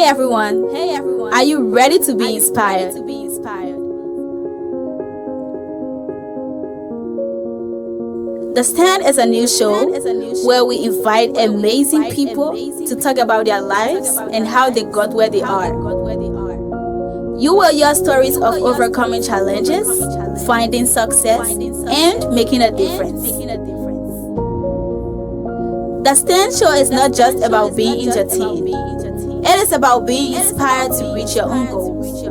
Hey everyone. Are you ready to be inspired? The Stand is a new show where we invite amazing people to talk about their lives and how they got where they are. You will hear stories of overcoming challenges, finding success, and making a difference. The Stand show is not just about being entertained. It is about being inspired to reach your own goals.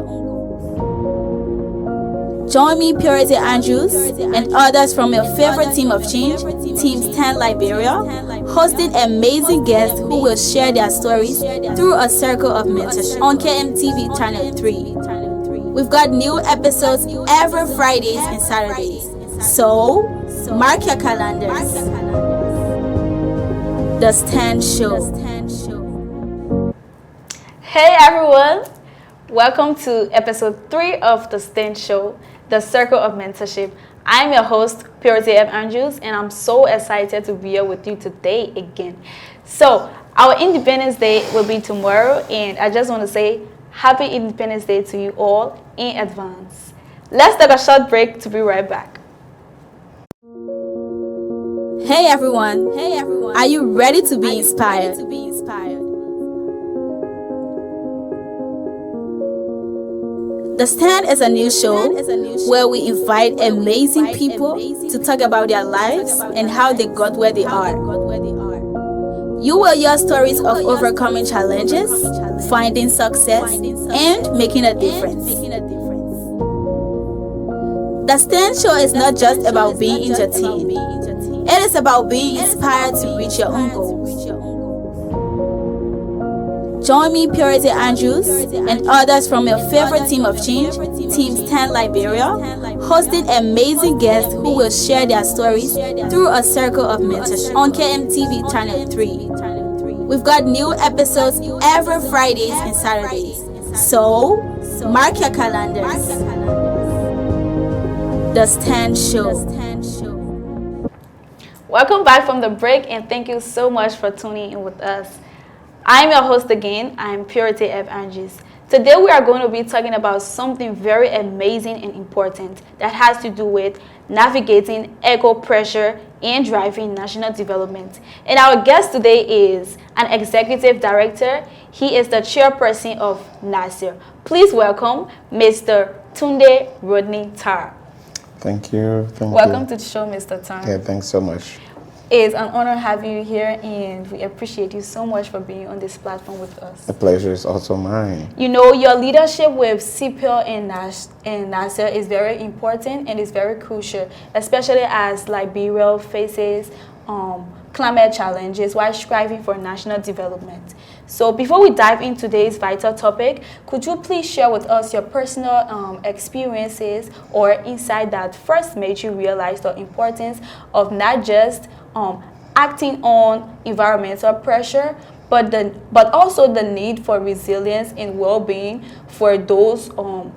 Join me, Purity Andrews, and others from your favorite team of change, Team Stand Liberia, hosting amazing guests who will share their stories through a circle of mentorship on KMTV Channel 3. We've got new episodes every Fridays and Saturdays, so mark your calendars. The Stand Show. Hey everyone, welcome to episode 3 of The Stand Show, the Circle of Mentorship. I'm your host, Purity F. Andrews, and I'm so excited to be here with you today again. So, our Independence Day will be tomorrow, and I just want to say Happy Independence Day to you all in advance. Let's take a short break to be right back. Hey everyone, are you ready to be inspired? The Stand is a new show where we invite amazing people to talk about their lives and how they got where they are. You will hear stories of overcoming challenges, finding success, and making a difference. The Stand show is not just about being entertained. It is about being inspired to reach your own goals. Join me, Purity Andrews, and others from your favorite team of change, Team Stand Liberia, hosting amazing guests who will share their stories through a circle of mentorship on KMTV Channel 3. We've got new episodes every Fridays and Saturdays, so mark your calendars. The Stand Show. Welcome back from the break, and thank you so much for tuning in with us. I'm your host again. I'm Purity F. Andrews. Today we are going to be talking about something very amazing and important that has to do with navigating eco pressure and driving national development. And our guest today is an executive director. He is the chairperson of NASIR. Please welcome Mr. Tundy Rodney Tarn. Thank you. Welcome to the show, Mr. Tarn. Yeah, thanks so much. It's an honor having you here, and we appreciate you so much for being on this platform with us. The pleasure is also mine. You know, your leadership with CEPIL and NASIR is very important and is very crucial, especially as Liberia faces climate challenges while striving for national development. So before we dive into today's vital topic, could you please share with us your personal experiences or insight that first made you realize the importance of not just acting on environmental pressure, but also the need for resilience and well-being for those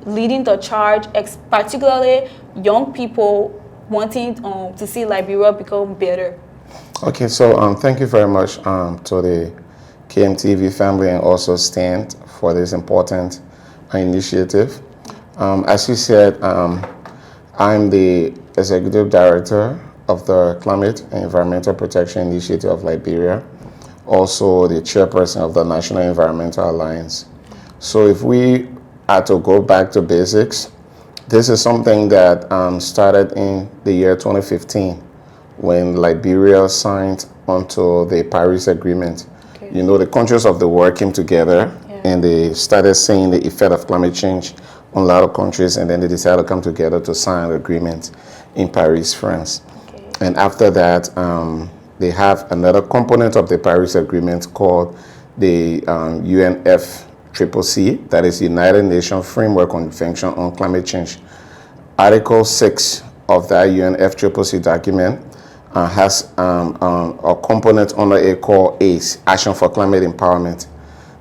leading the charge, particularly young people wanting to see Liberia become better? Okay, so thank you very much to the KMTV family and also Stand for this important initiative. As you said, I'm the executive director of the Climate and Environmental Protection Initiative of Liberia, also the chairperson of the National Environmental Alliance. So if we are to go back to basics, this is something that started in the year 2015 when Liberia signed onto the Paris Agreement. Okay. You know, the countries of the world came together and they started seeing the effect of climate change on a lot of countries, and then they decided to come together to sign an agreement in Paris, France. And after that, they have another component of the Paris Agreement called the UNFCCC, that is United Nations Framework Convention on Climate Change. Article 6 of that UNFCCC document has a component under it called ACE, Action for Climate Empowerment.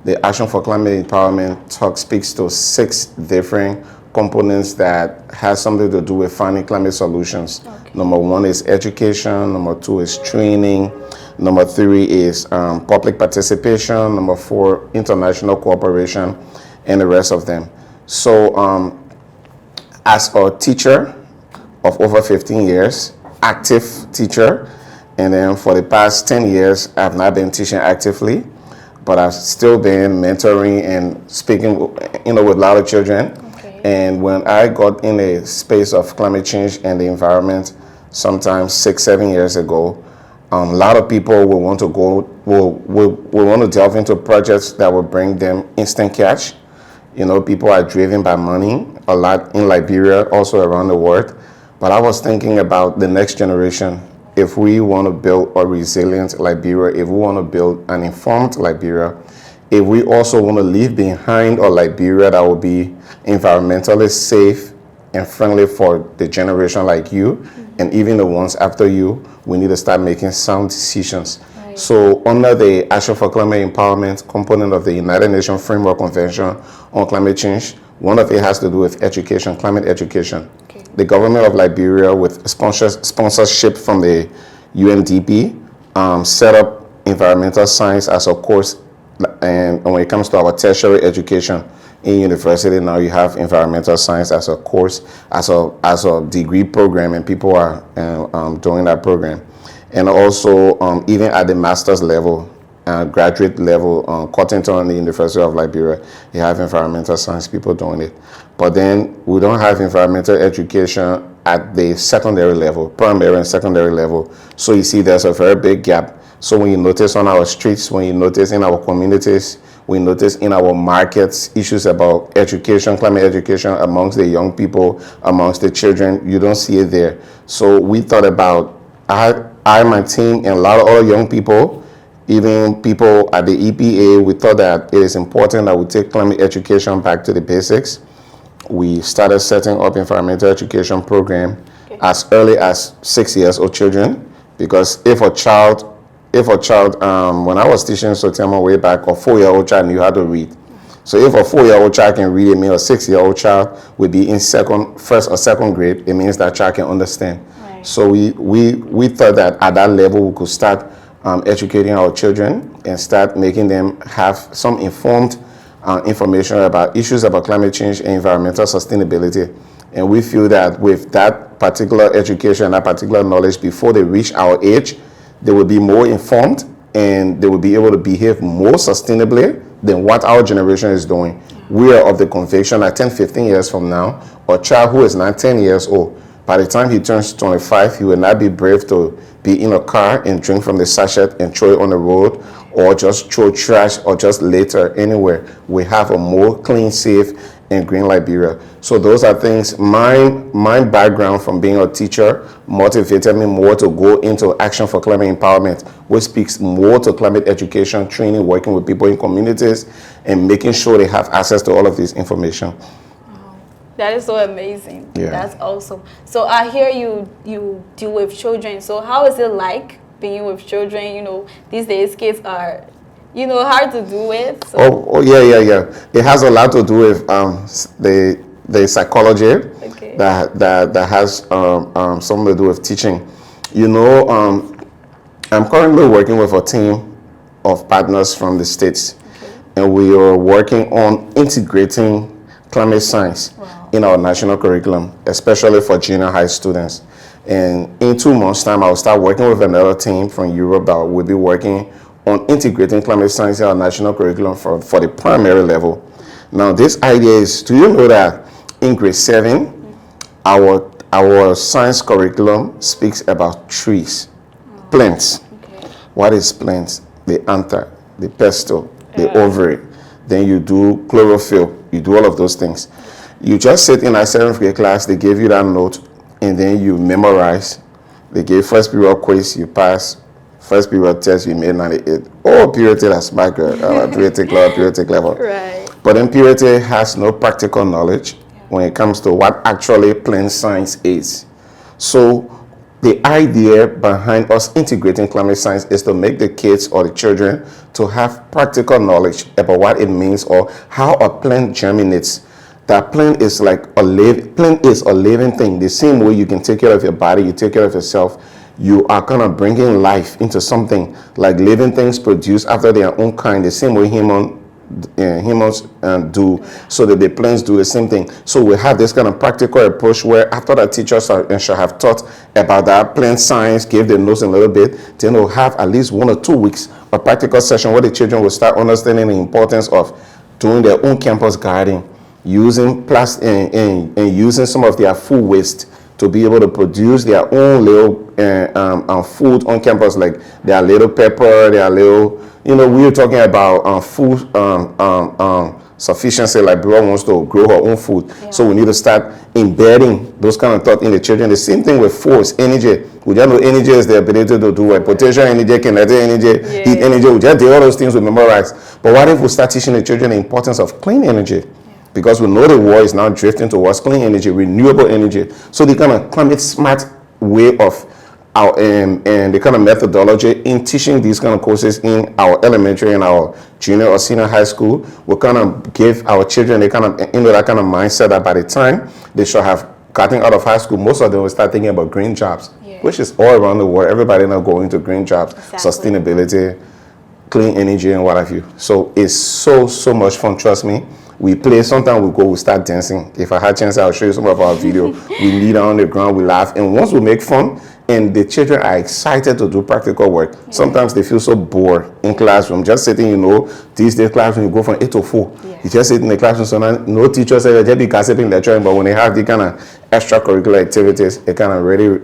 The Action for Climate Empowerment speaks to 6 different components that has something to do with finding climate solutions. Okay. Number 1 is education, number 2 is training, Number 3 is public participation. Number 4, international cooperation, and the rest of them. So as a teacher of over 15 years, active teacher, and then for the past 10 years, I've not been teaching actively, but I've still been mentoring and speaking, with a lot of children. Okay. And when I got in a space of climate change and the environment, sometimes 6-7 years ago, a lot of people will want to want to delve into projects that will bring them instant cash. People are driven by money a lot in Liberia, also around the world. But I was thinking about the next generation. If we want to build a resilient Liberia, if we want to build an informed Liberia, if we also want to leave behind a Liberia that will be environmentally safe and friendly for the generation like you, and even the ones after you, we need to start making sound decisions. Right. So under the Action for Climate Empowerment component of the United Nations Framework Convention on Climate Change, one of it has to do with education, climate education. Okay. The government of Liberia, with sponsorship from the UNDP, set up environmental science as a course. And when it comes to our tertiary education in university, now you have environmental science as a course, as a degree program, and people are doing that program. And also, even at the master's level, graduate level, Cottington, the University of Liberia, you have environmental science people doing it. But then we don't have environmental education at the secondary level, primary and secondary level. So you see there's a very big gap. So when you notice on our streets, when you notice in our communities, we notice in our markets issues about education, climate education amongst the young people, amongst the children, you don't see it there. So we thought about, my team, and a lot of other young people, even people at the EPA, we thought that it is important that we take climate education back to the basics. We started setting up environmental education program as early as 6 years old children, because if a child, when I was teaching Sotiama way back, a 4-year-old child knew how to read. So if a 4-year-old child can read, it means a 6-year-old child would be in first or second grade. It means that child can understand. Right. So we thought that at that level we could start educating our children and start making them have some informed information about issues about climate change and environmental sustainability. And we feel that with that particular education, that particular knowledge, before they reach our age, they will be more informed and they will be able to behave more sustainably than what our generation is doing. We are of the conviction that 10-15 years from now, a child who is not 10 years old, by the time he turns 25, he will not be brave to be in a car and drink from the sachet and throw it on the road, or just throw trash, or just litter anywhere. We have a more clean, safe, and green Liberia. So those are things. My background from being a teacher motivated me more to go into Action for Climate Empowerment, which speaks more to climate education, training, working with people in communities, and making sure they have access to all of this information. That is so amazing. Yeah. That's awesome. So I hear you deal with children. So how is it like being with children? These days kids are, hard to do with. So. Yeah. It has a lot to do with the psychology. Okay. that has something to do with teaching. I'm currently working with a team of partners from the States, and we are working on integrating climate science in our national curriculum, especially for junior high students. And in 2 months' time, I'll start working with another team from Europe that will be working on integrating climate science in our national curriculum for the primary level. Now, this idea is, do you know that in grade 7, our science curriculum speaks about trees, plants. Okay. What is plants? The anther, the pestle, the ovary. Then you do chlorophyll. You do all of those things. You just sit in a 7th grade class, they gave you that note, and then you memorize. They gave first period quiz, you pass. First period test, you made 98. Oh, purity, that's my girl. Purity level. Right. But then purity has no practical knowledge when it comes to what actually plant science is. So the idea behind us integrating climate science is to make the kids or the children to have practical knowledge about what it means or how a plant germinates. That plant is like a living thing. The same way you can take care of your body, you take care of yourself. you are kind of bringing life into something, like living things produced after their own kind, the same way humans do, so that the plants do the same thing. So we have this kind of practical approach where after the teachers should have taught about that plant science, give the notes a little bit, then we'll have at least 1 or 2 weeks of practical session where the children will start understanding the importance of doing their own campus gardening, using plastic and using some of their food waste to be able to produce their own little food on campus, like their little pepper, their little, we were talking about food sufficiency, like Bro wants to grow her own food. Yeah. So we need to start embedding those kind of thoughts in the children. The same thing with force, energy. We just know energy is the ability to do it. Potential energy, kinetic energy, heat energy. We just do all those things we memorize. But what if we start teaching the children the importance of clean energy? Because we know the world is now drifting towards clean energy, renewable energy. So the kind of climate smart way of our and the kind of methodology in teaching these kind of courses in our elementary and our junior or senior high school will kind of give our children that kind of mindset that by the time they should have gotten out of high school, most of them will start thinking about green jobs, which is all around the world. Everybody now going to green jobs, sustainability, clean energy, and what have you. So it's so much fun. Trust me. We play, sometimes we go, we start dancing. If I had a chance, I'll show you some of our video. We kneel down on the ground, we laugh, and once we make fun, and the children are excited to do practical work. Sometimes they feel so bored in classroom, just sitting, these days classroom, you go from 8 to 4. You just sit in the classroom, so now, no teacher says, just be gossiping, lecturing, but when they have the kind of extracurricular activities, it kind of really,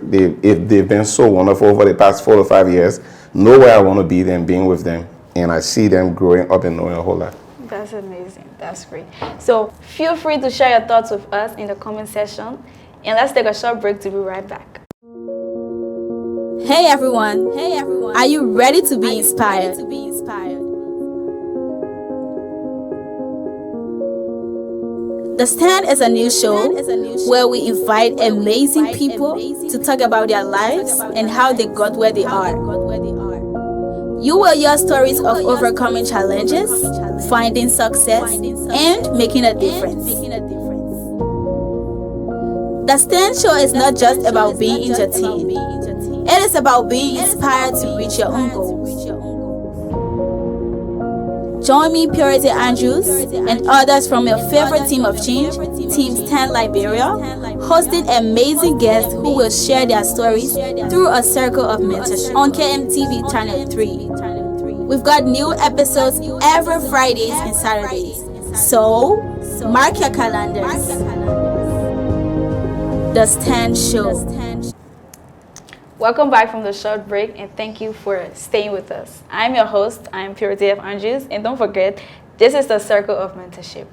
they've been so wonderful over the past 4 to 5 years. Nowhere I want to be than being with them, and I see them growing up and knowing a whole lot. That's amazing. That's great. So feel free to share your thoughts with us in the comment section. And let's take a short break to be right back. Hey everyone. Are you ready to be inspired? The Stand is a new show where we invite amazing people to talk about their lives and how they got where they are. You will hear stories of overcoming challenges, finding success, and making a difference. The Stand Show is not just about being entertained. It is about being inspired to reach your own goals. Join me, Purity Andrews, and others from your favorite team of change, Team Stand Liberia, hosting amazing guests who will share their stories through a circle of mentorship on KMTV Channel 3. We've got new episodes every Fridays and Saturdays, so mark your calendars. The Stand Show. Welcome back from the short break, and thank you for staying with us. I'm your host, I'm Purity F. Andrews, and don't forget, this is the Circle of Mentorship.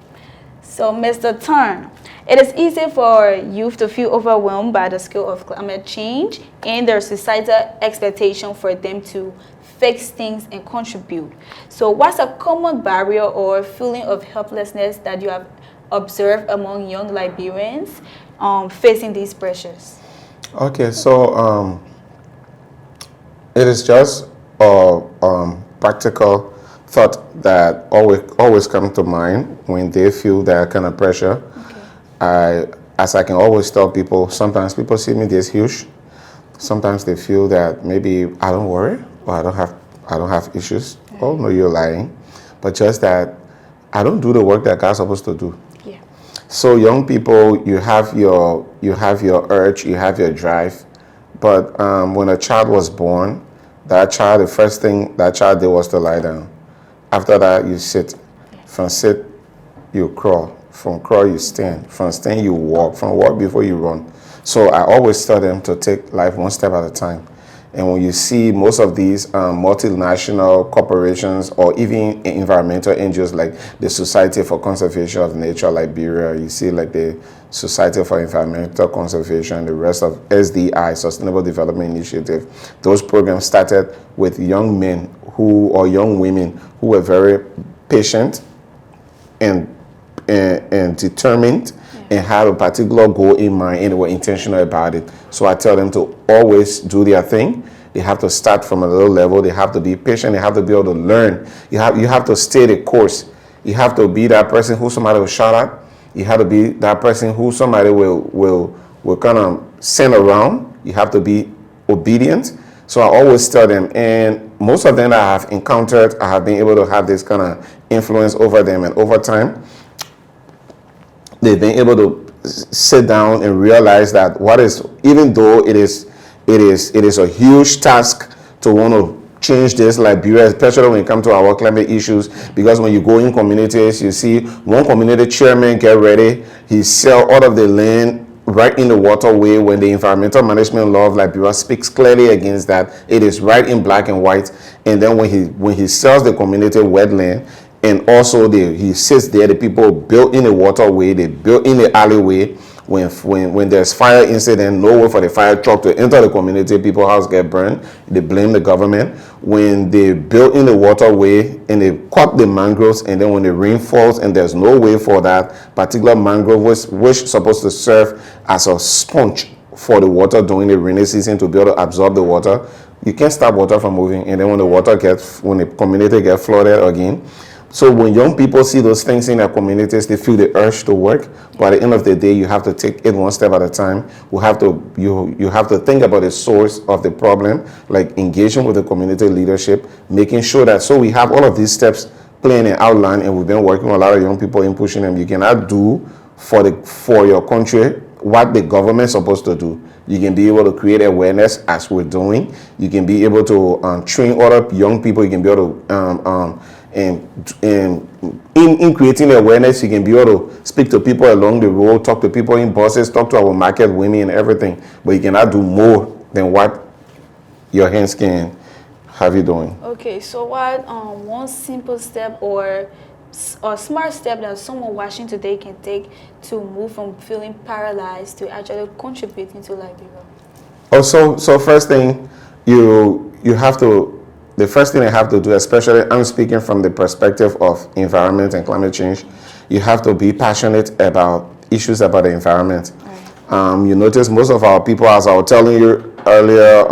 So, Mr. Tarn, it is easy for youth to feel overwhelmed by the scale of climate change and their societal expectation for them to fix things and contribute. So, what's a common barrier or feeling of helplessness that you have observed among young Liberians facing these pressures? Okay, so it is just a practical thought that always come to mind when they feel that kind of pressure. Okay. As I can always tell people, sometimes people see me this huge. Sometimes they feel that maybe I don't worry or I don't have issues. Okay. Oh no, you're lying. But just that I don't do the work that God's supposed to do. Yeah. So young people, you have your urge, you have your drive. But when a child was born, the first thing that child did was to lie down. After that, you sit. From sit, you crawl. From crawl, you stand. From stand, you walk. From walk, before you run. So I always tell them to take life one step at a time. And when you see most of these multinational corporations or even environmental NGOs like the Society for Conservation of Nature Liberia, you see like the Society for Environmental Conservation, the rest of SDI, Sustainable Development Initiative, those programs started with young men or young women who were very patient and determined and have a particular goal in mind and they were intentional about it. So I tell them to always do their thing. They have to start from a little level. They have to be patient. They have to be able to learn. You have to stay the course. You have to be that person who somebody will shout at. You have to be that person who somebody will kind of send around. You have to be obedient. So I always tell them, and most of them that I have encountered, I have been able to have this kind of influence over them, and over time, they've been able to sit down and realize that even though it is a huge task to want to change this Liberia, especially when it comes to our climate issues, because when you go in communities, you see one community chairman get ready, he sell all of the land right in the waterway, when the environmental management law of Liberia speaks clearly against that. It is right in black and white. And then when he sells the community wetland, and also he sits there, the people built in the waterway, they built in the alleyway. When there's fire incident, no way for the fire truck to enter the community, people's house get burned, they blame the government. When they built in the waterway and they cut the mangroves, and then when the rain falls and there's no way for that particular mangrove, which is supposed to serve as a sponge for the water during the rainy season to be able to absorb the water, you can't stop water from moving. And then when the community gets flooded again. So when young people see those things in their communities, they feel the urge to work. But at the end of the day, you have to take it one step at a time. You have to think about the source of the problem, like engaging with the community leadership, making sure that, so we have all of these steps playing an outline, and we've been working with a lot of young people in pushing them. You cannot do for your country what the government's supposed to do. You can be able to create awareness, as we're doing. You can be able to train other young people. You can be able to in creating awareness, you can be able to speak to people along the road, talk to people in buses, talk to our market women and everything. But you cannot do more than what your hands can have you doing. Okay, so what one simple step or smart step that someone watching today can take to move from feeling paralyzed to actually contributing to Liberia? So first thing, you have to. The first thing I have to do, especially I'm speaking from the perspective of environment and climate change, you have to be passionate about issues about the environment. Right. You notice most of our people, as I was telling you earlier,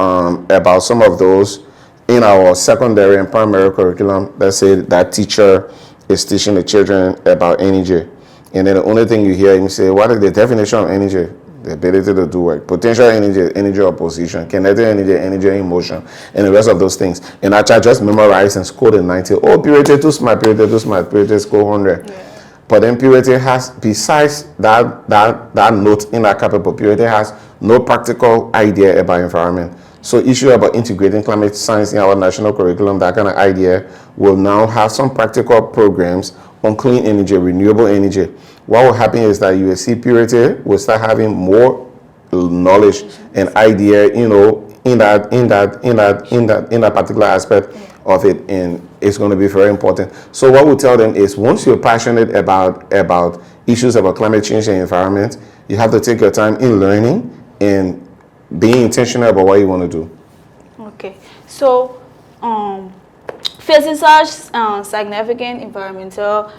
about some of those in our secondary and primary curriculum, let's say that teacher is teaching the children about energy. And then the only thing you hear him say, what is the definition of energy? The ability to do work. Potential energy opposition, kinetic energy in motion, and the rest of those things. And I just memorize and score the 90. Oh, purity too smart, purity score 100. Yeah. But then purity has, besides that note in that capable, purity has no practical idea about environment. So issue about integrating climate science in our national curriculum, that kind of idea will now have some practical programs on clean energy, renewable energy. What will happen is that you will see purity will start having more knowledge and idea, in that particular aspect of it, and it's going to be very important. So what we tell them is, once you're passionate about issues about climate change and environment, you have to take your time in learning and being intentional about what you want to do. Okay, so facing such significant environmental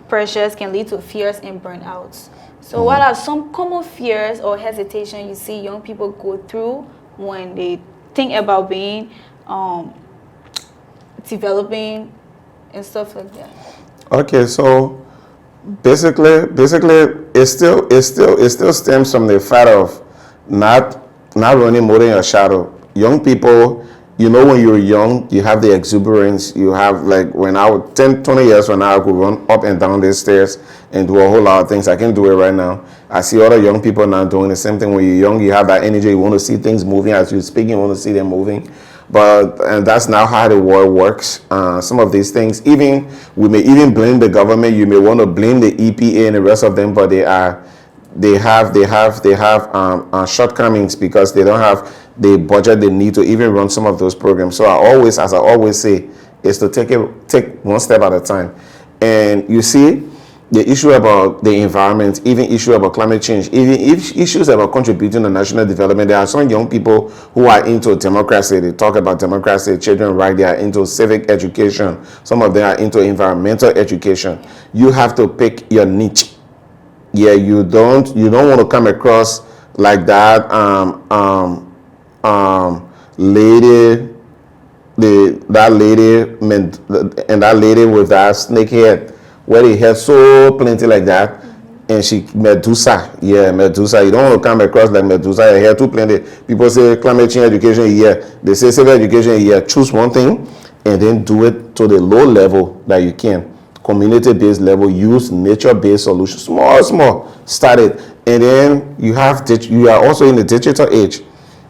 pressures can lead to fears and burnouts. So what are some common fears or hesitation you see young people go through when they think about being developing and stuff like that? Okay, so basically it still stems from the fact of not running more than your shadow. Young people, when you're young, you have the exuberance. You have, like, when I was 10, 20 years from now, I could run up and down these stairs and do a whole lot of things. I can do it right now. I see other young people now doing the same thing. When you're young, you have that energy. You want to see things moving. As you're speaking, you want to see them moving. And that's now how the world works. Some of these things, we may even blame the government. You may want to blame the EPA and the rest of them, but they have shortcomings because they don't have the budget they need to even run some of those programs. So as I always say, is to take one step at a time. And you see, the issue about the environment, even issue about climate change, even issues about contributing to national development, there are some young people who are into democracy. They talk about democracy, children right, they are into civic education. Some of them are into environmental education. You have to pick your niche. Yeah, you don't want to come across like that lady with that snake head, where they have so plenty like that. and she Medusa. Yeah, Medusa. You don't want to come across like Medusa. You hear too plenty. People say climate change education a year. They say civil education a year. Choose one thing and then do it to the low level that you can. Community-based level. Use nature-based solutions. Small. Start it. And then you are also in the digital age.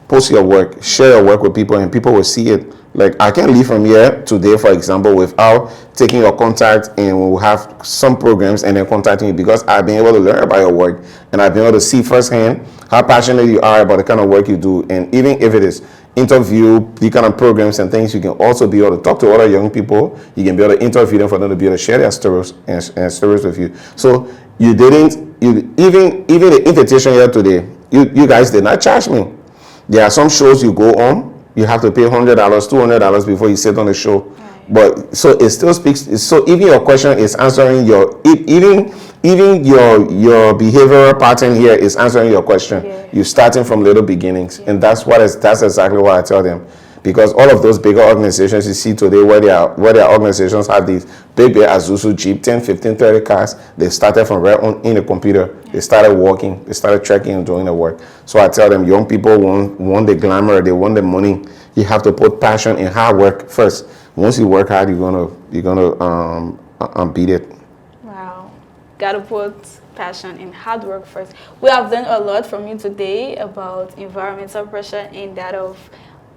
Post your work. Share your work with people and people will see it. Like, I can't leave from here today, for example, without taking your contact, and we'll have some programs and then contacting you, because I've been able to learn about your work and I've been able to see firsthand how passionate you are about the kind of work you do. And even if it is interview, the kind of programs and things, you can also be able to talk to other young people. You can be able to interview them for them to be able to share their stories and stories with you. So even the invitation here today, you guys did not charge me. There are some shows you go on, you have to pay $100, $200 before you sit on the show. Right. But so it still speaks. So even your question is answering even your behavioral pattern here is answering your question. Yeah. You're starting from little beginnings, and that's exactly what I tell them. Because all of those bigger organizations you see today, where their organizations have these big Azusa Jeep, 10, 15, 30 cars, they started from right on in the computer. They started walking, they started trekking and doing the work. So I tell them, young people want the glamour, they want the money. You have to put passion and hard work first. Once you work hard, you're gonna beat it. Wow, gotta put passion and hard work first. We have learned a lot from you today about environmental pressure and that of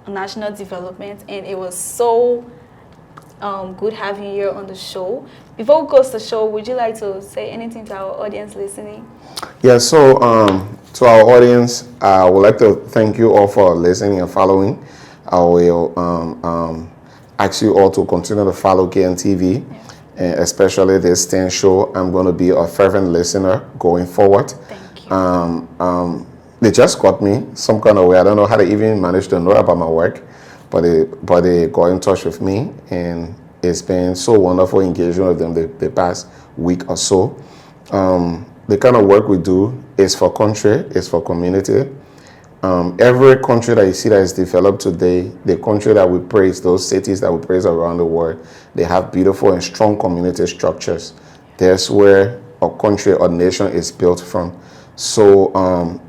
national development, and it was so good having you here on the show. Before we close the show, would you like to say anything to our audience listening? Yeah, so to our audience, I would like to thank you all for listening and following. I will ask you all to continue to follow KNTV, and especially this 10 show. I'm going to be a fervent listener going forward. Thank you. They just got me some kind of way. I don't know how they even managed to know about my work, but they got in touch with me, and it's been so wonderful engaging with them the past week or so. The kind of work we do is for country, is for community. Every country that you see that is developed today, the country that we praise, those cities that we praise around the world, they have beautiful and strong community structures. That's where a country or nation is built from. So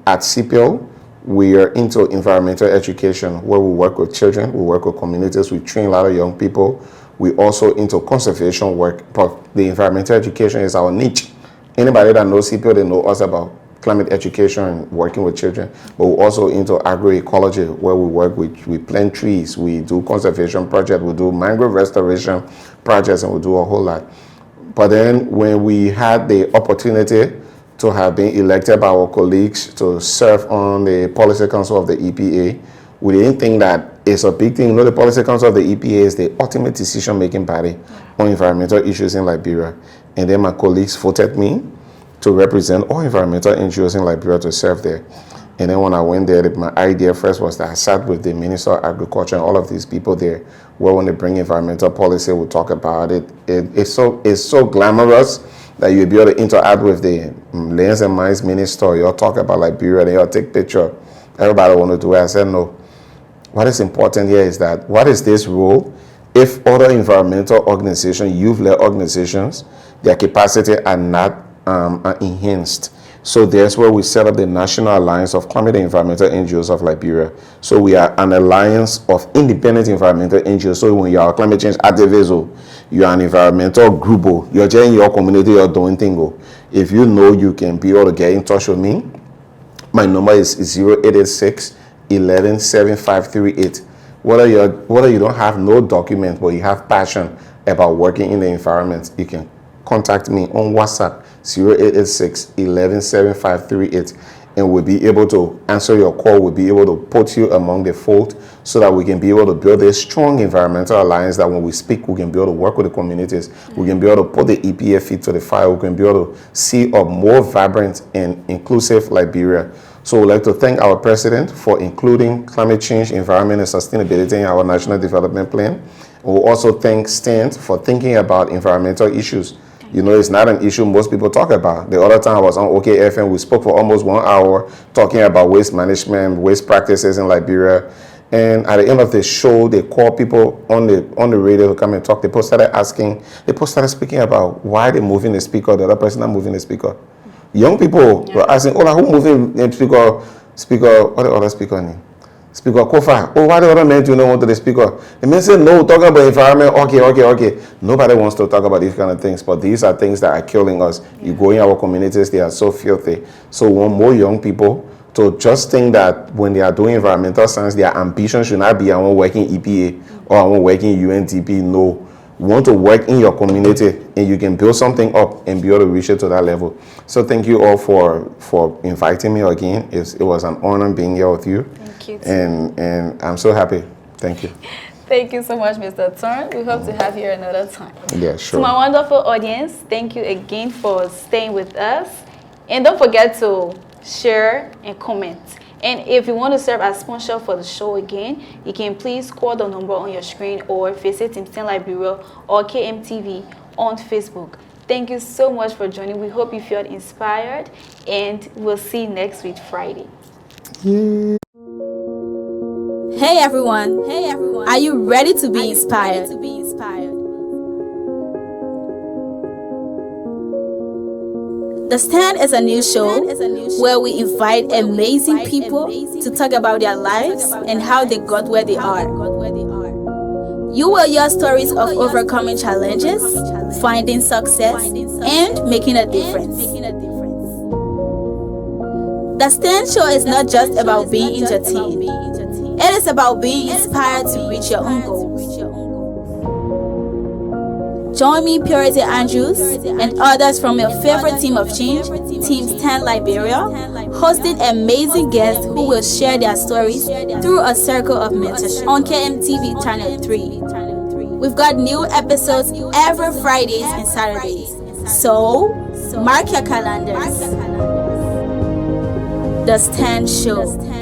at CEPIL, we are into environmental education, where we work with children, we work with communities, we train a lot of young people. We also into conservation work, but the environmental education is our niche. Anybody that knows CEPIL, they know us about climate education and working with children. But we're also into agroecology, where we plant trees, we do conservation projects, we do mangrove restoration projects, and we do a whole lot. But then when we had the opportunity to have been elected by our colleagues to serve on the Policy Council of the EPA, we didn't think that it's a big thing. You know, the Policy Council of the EPA is the ultimate decision-making body on environmental issues in Liberia. And then my colleagues voted me to represent all environmental NGOs in Liberia to serve there. And then when I went there, my idea first was that I sat with the Minister of Agriculture and all of these people there, where when they bring environmental policy, we'll talk about it. It's so glamorous that you'll be able to interact with the Lands and Mines Minister. You'll talk about Liberia, then you'll take picture. Everybody want to do it. I said, no. What is important here is that, what is this role if other environmental organizations, youth-led organizations, their capacity are not enhanced? So that's where we set up the National Alliance of Climate and Environmental NGOs of Liberia. So we are an alliance of independent environmental NGOs. So when you are a climate change activist, you are an environmental group, you're just in your community, you're doing things. If you know, you can be able to get in touch with me. My number is 0886 11 7538. Whether you don't have no document, but you have passion about working in the environment, you can contact me on WhatsApp 0886 11 7538, and we'll be able to answer your call. We'll be able to put you among the fold so that we can be able to build a strong environmental alliance that when we speak, we can be able to work with the communities. We can be able to put the EPA feet to the fire. We can be able to see a more vibrant and inclusive Liberia. So we'd like to thank our president for including climate change, environment, and sustainability in our national development plan. We'll also thank Stan for thinking about environmental issues. You know, it's not an issue most people talk about. The other time I was on OKFM, we spoke for almost 1 hour talking about waste management, waste practices in Liberia. And at the end of the show, they called people on the radio to come and talk. They started speaking about why they're moving the speaker, the other person not moving the speaker. Young people were asking, oh, who moving in speaker, what the other speaker name? Speaker Kofa. Oh, why the other men do not want to the speaker? The men say, no, talking about environment, okay. Nobody wants to talk about these kind of things, but these are things that are killing us. You go in our communities, they are so filthy. So we want more young people to just think that when they are doing environmental science, their ambition should not be, I want working EPA or I want working UNDP. No. You want to work in your community and you can build something up and be able to reach it to that level. So thank you all for inviting me again. It was an honor being here with you. Thank you. And I'm so happy. Thank you. Thank you so much, Mr. Tarn. We hope to have you another time. Yeah, sure. To my wonderful audience, thank you again for staying with us. And don't forget to share and comment. And if you want to serve as sponsor for the show again, you can please call the number on your screen or visit Team 10 Live Bureau or KMTV on Facebook. Thank you so much for joining. We hope you feel inspired, and we'll see you next week, Friday. Hey everyone. Are you ready to be inspired? The Stand is a new show where we invite amazing people to talk about their lives and how they got where they are. You will hear stories of overcoming challenges, finding success, and making a difference. The Stand show is not just about being entertained. It is about being inspired to reach your own goals. Join me, Purity Andrews, and others from your favorite team of change, Teams 10 Liberia, hosting amazing guests who will share their stories through a circle of mentorship on KMTV Channel 3. We've got new episodes every Fridays and Saturdays, so mark your calendars. The Stand Show.